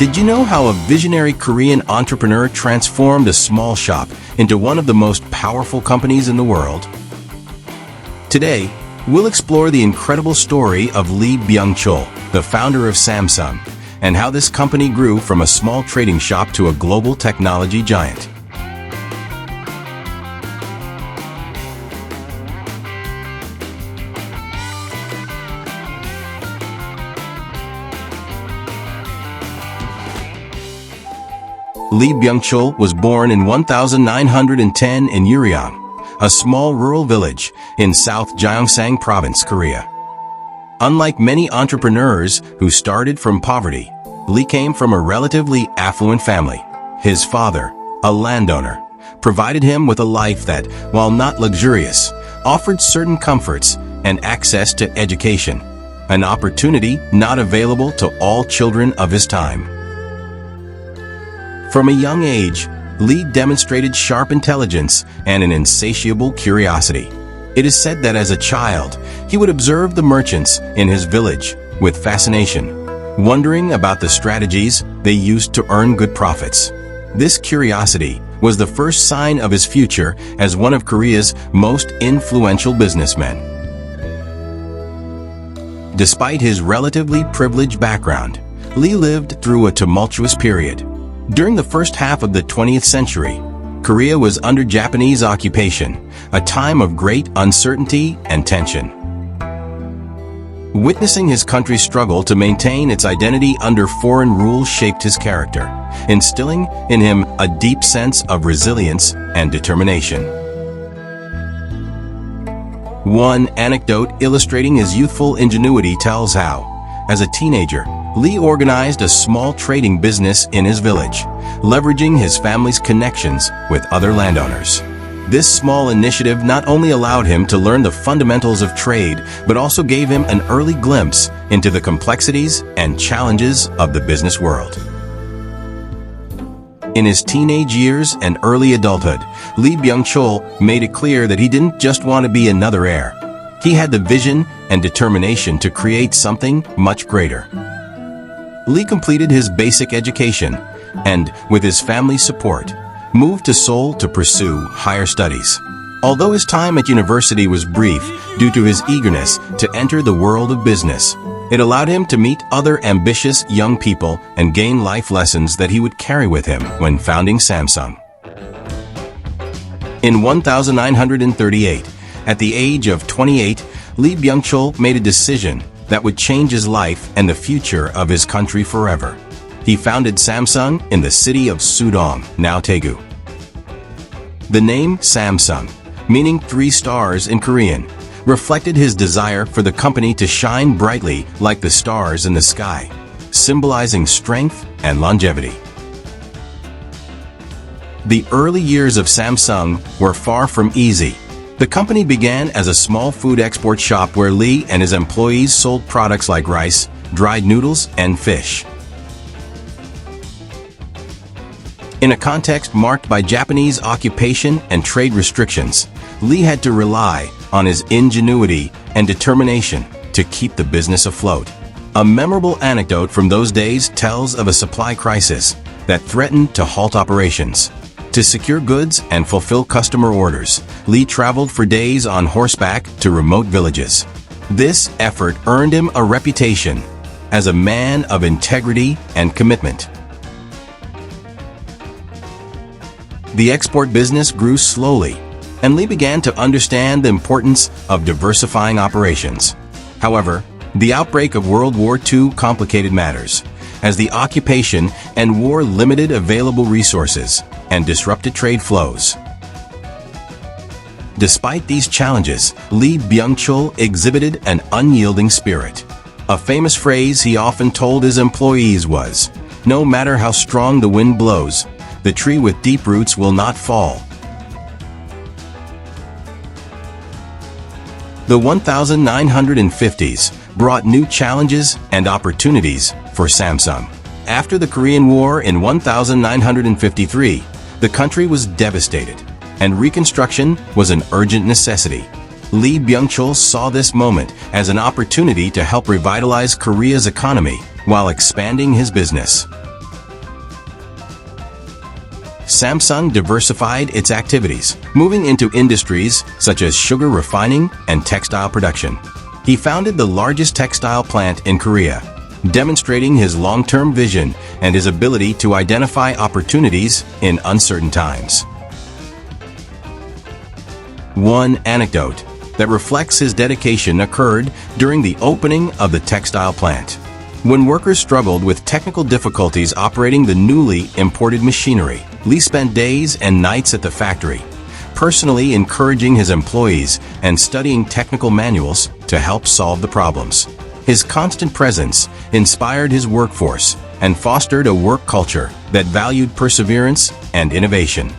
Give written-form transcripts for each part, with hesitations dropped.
Did you know how a visionary Korean entrepreneur transformed a small shop into one of the most powerful companies in the world? Today, we'll explore the incredible story of Lee Byung-chul, the founder of Samsung, and how this company grew from a small trading shop to a global technology giant. Lee Byung-chul was born in 1910 in Uryang, a small rural village in South Gyeongsang Province, Korea. Unlike many entrepreneurs who started from poverty, Lee came from a relatively affluent family. His father, a landowner, provided him with a life that, while not luxurious, offered certain comforts and access to education, an opportunity not available to all children of his time. From a young age, Lee demonstrated sharp intelligence and an insatiable curiosity. It is said that as a child, he would observe the merchants in his village with fascination, wondering about the strategies they used to earn good profits. This curiosity was the first sign of his future as one of Korea's most influential businessmen. Despite his relatively privileged background, Lee lived through a tumultuous period. During the first half of the 20th century, Korea was under Japanese occupation, a time of great uncertainty and tension. Witnessing his country's struggle to maintain its identity under foreign rule shaped his character, instilling in him a deep sense of resilience and determination. One anecdote illustrating his youthful ingenuity tells how, as a teenager, Lee organized a small trading business in his village, leveraging his family's connections with other landowners. This small initiative not only allowed him to learn the fundamentals of trade, but also gave him an early glimpse into the complexities and challenges of the business world. In his teenage years and early adulthood, Lee Byung-chul made it clear that he didn't just want to be another heir. He had the vision and determination to create something much greater. Lee completed his basic education and, with his family's support, moved to Seoul to pursue higher studies. Although his time at university was brief due to his eagerness to enter the world of business, it allowed him to meet other ambitious young people and gain life lessons that he would carry with him when founding Samsung. In 1938, at the age of 28, Lee Byung-chul made a decision that would change his life and the future of his country forever. He founded Samsung in the city of Sudong, now Daegu. The name Samsung, meaning 3 stars in Korean, reflected his desire for the company to shine brightly like the stars in the sky, symbolizing strength and longevity. The early years of Samsung were far from easy. The company began as a small food export shop where Lee and his employees sold products like rice, dried noodles, and fish. In a context marked by Japanese occupation and trade restrictions, Lee had to rely on his ingenuity and determination to keep the business afloat. A memorable anecdote from those days tells of a supply crisis that threatened to halt operations. To secure goods and fulfill customer orders, Lee traveled for days on horseback to remote villages. This effort earned him a reputation as a man of integrity and commitment. The export business grew slowly, and Lee began to understand the importance of diversifying operations. However, the outbreak of World War II complicated matters, as the occupation and war limited available resources and disrupted trade flows. Despite these challenges, Lee Byung-chul exhibited an unyielding spirit. A famous phrase he often told his employees was, "No matter how strong the wind blows, the tree with deep roots will not fall." The 1950s brought new challenges and opportunities for Samsung. After the Korean War in 1953, the country was devastated, and reconstruction was an urgent necessity. Lee Byung-chul saw this moment as an opportunity to help revitalize Korea's economy while expanding his business. Samsung diversified its activities, moving into industries such as sugar refining and textile production. He founded the largest textile plant in Korea, demonstrating his long-term vision and his ability to identify opportunities in uncertain times. One anecdote that reflects his dedication occurred during the opening of the textile plant. When workers struggled with technical difficulties operating the newly imported machinery, Lee spent days and nights at the factory, personally encouraging his employees and studying technical manuals to help solve the problems. His constant presence inspired his workforce and fostered a work culture that valued perseverance and innovation.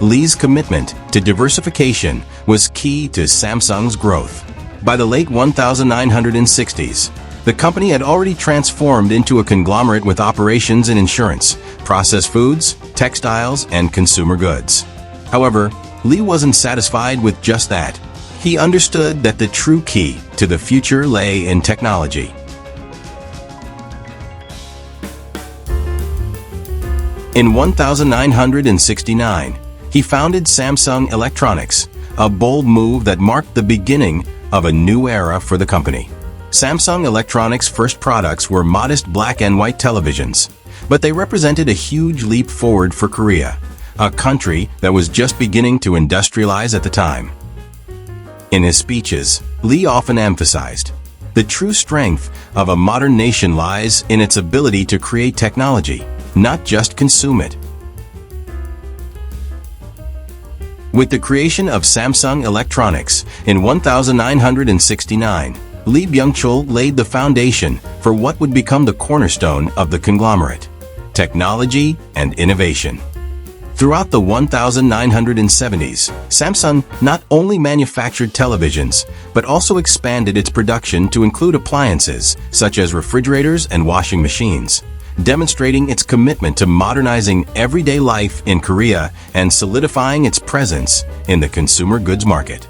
Lee's commitment to diversification was key to Samsung's growth. By the late 1960s, the company had already transformed into a conglomerate with operations in insurance, processed foods, textiles, and consumer goods. However, Lee wasn't satisfied with just that. He understood that the true key to the future lay in technology. In 1969, he founded Samsung Electronics, a bold move that marked the beginning of a new era for the company. Samsung Electronics' first products were modest black and white televisions, but they represented a huge leap forward for Korea, a country that was just beginning to industrialize at the time. In his speeches, Lee often emphasized, "The true strength of a modern nation lies in its ability to create technology, not just consume it." With the creation of Samsung Electronics in 1969, Lee Byung-chul laid the foundation for what would become the cornerstone of the conglomerate: technology and innovation. Throughout the 1970s, Samsung not only manufactured televisions, but also expanded its production to include appliances such as refrigerators and washing machines, demonstrating its commitment to modernizing everyday life in Korea and solidifying its presence in the consumer goods market.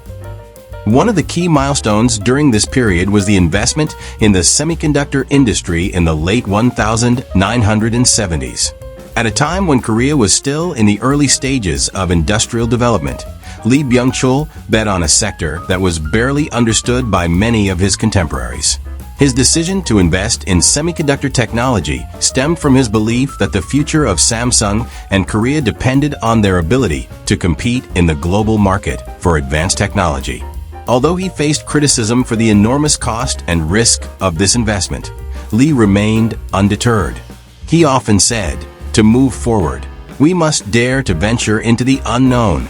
One of the key milestones during this period was the investment in the semiconductor industry in the late 1970s. At a time when Korea was still in the early stages of industrial development, Lee Byung-chul bet on a sector that was barely understood by many of his contemporaries. His decision to invest in semiconductor technology stemmed from his belief that the future of Samsung and Korea depended on their ability to compete in the global market for advanced technology. Although he faced criticism for the enormous cost and risk of this investment, Lee remained undeterred. He often said, "To move forward, we must dare to venture into the unknown."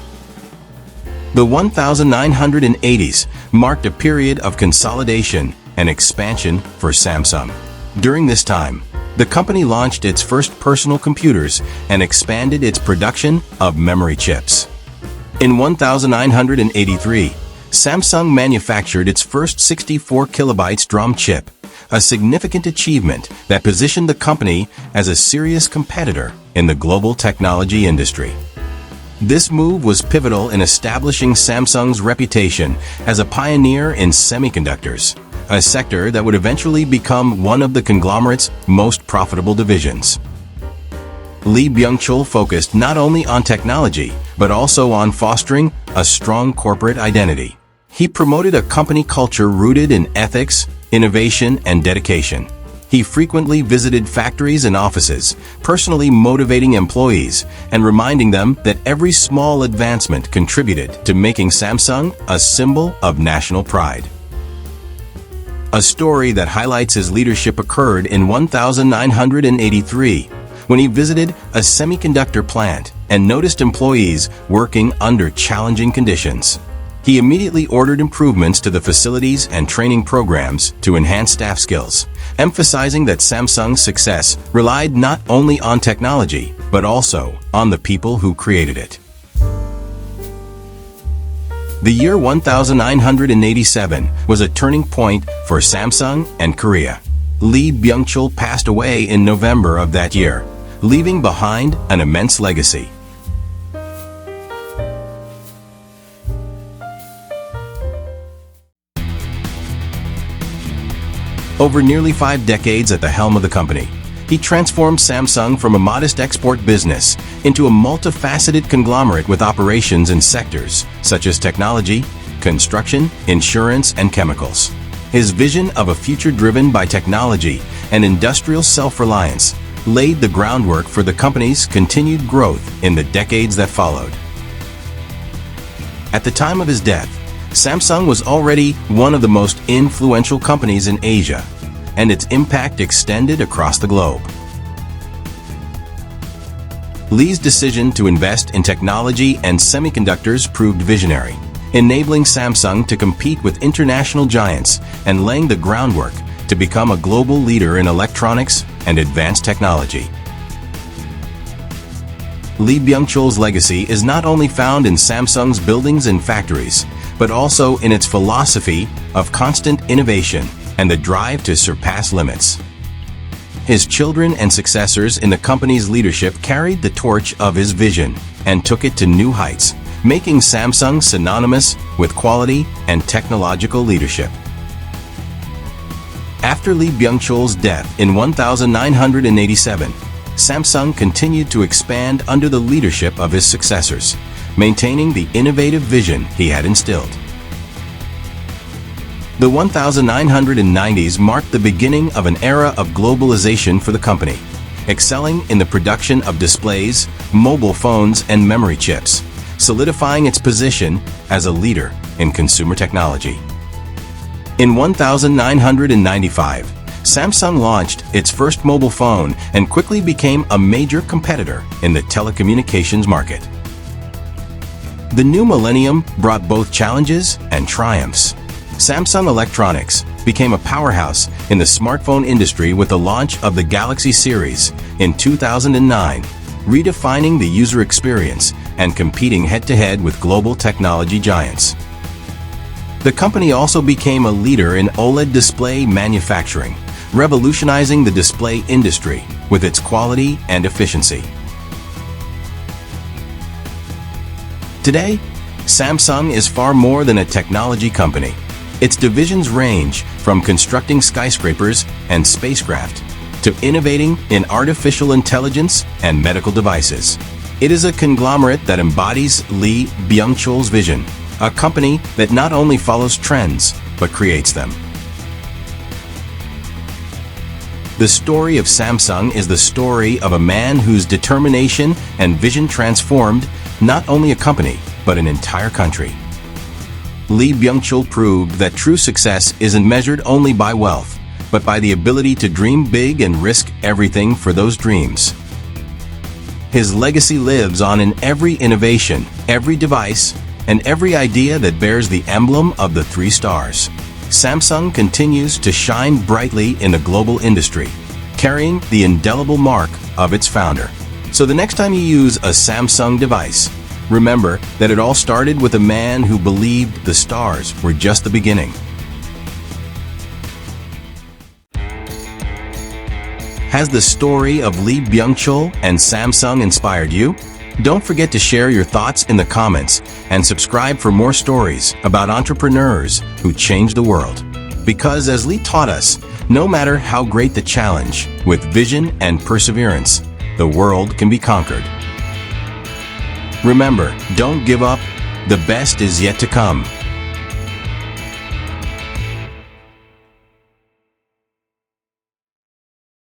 The 1980s marked a period of consolidation and expansion for Samsung. During this time, the company launched its first personal computers and expanded its production of memory chips. In 1983, Samsung manufactured its first 64 kilobytes DRAM chip, a significant achievement that positioned the company as a serious competitor in the global technology industry. This move was pivotal in establishing Samsung's reputation as a pioneer in semiconductors, a sector that would eventually become one of the conglomerate's most profitable divisions. Lee Byung-chul focused not only on technology, but also on fostering a strong corporate identity. He promoted a company culture rooted in ethics, innovation, and dedication. He frequently visited factories and offices, personally motivating employees and reminding them that every small advancement contributed to making Samsung a symbol of national pride. A story that highlights his leadership occurred in 1983 when he visited a semiconductor plant and noticed employees working under challenging conditions. He immediately ordered improvements to the facilities and training programs to enhance staff skills, emphasizing that Samsung's success relied not only on technology, but also on the people who created it. The year 1987 was a turning point for Samsung and Korea. Lee Byung-chul passed away in November of that year, leaving behind an immense legacy. Over nearly 5 decades at the helm of the company, He transformed Samsung from a modest export business into a multifaceted conglomerate with operations in sectors such as technology, construction, insurance, and chemicals. His vision of a future driven by technology and industrial self-reliance laid the groundwork for the company's continued growth in the decades that followed. At the time of his death, Samsung was already one of the most influential companies in Asia, and its impact extended across the globe. Lee's decision to invest in technology and semiconductors proved visionary, enabling Samsung to compete with international giants and laying the groundwork to become a global leader in electronics and advanced technology. Lee Byung-chul's legacy is not only found in Samsung's buildings and factories, but also in its philosophy of constant innovation and the drive to surpass limits. His children and successors in the company's leadership carried the torch of his vision and took it to new heights, making Samsung synonymous with quality and technological leadership. After Lee Byung-chul's death in 1987, Samsung continued to expand under the leadership of his successors, maintaining the innovative vision he had instilled. The 1990s marked the beginning of an era of globalization for the company, excelling in the production of displays, mobile phones, and memory chips, solidifying its position as a leader in consumer technology. In 1995, Samsung launched its first mobile phone and quickly became a major competitor in the telecommunications market. The new millennium brought both challenges and triumphs. Samsung Electronics became a powerhouse in the smartphone industry with the launch of the Galaxy series in 2009, redefining the user experience and competing head-to-head with global technology giants. The company also became a leader in OLED display manufacturing, revolutionizing the display industry with its quality and efficiency. Today, Samsung is far more than a technology company. Its divisions range from constructing skyscrapers and spacecraft to innovating in artificial intelligence and medical devices. It is a conglomerate that embodies Lee Byung-chul's vision, a company that not only follows trends, but creates them. The story of Samsung is the story of a man whose determination and vision transformed not only a company, but an entire country. Lee Byung-chul proved that true success isn't measured only by wealth, but by the ability to dream big and risk everything for those dreams. His legacy lives on in every innovation, every device, and every idea that bears the emblem of the 3 stars. Samsung continues to shine brightly in the global industry, carrying the indelible mark of its founder. So the next time you use a Samsung device, remember that it all started with a man who believed the stars were just the beginning. Has the story of Lee Byung-chul and Samsung inspired you? Don't forget to share your thoughts in the comments and subscribe for more stories about entrepreneurs who changed the world. Because as Lee taught us, no matter how great the challenge, with vision and perseverance, the world can be conquered. Remember, don't give up. The best is yet to come.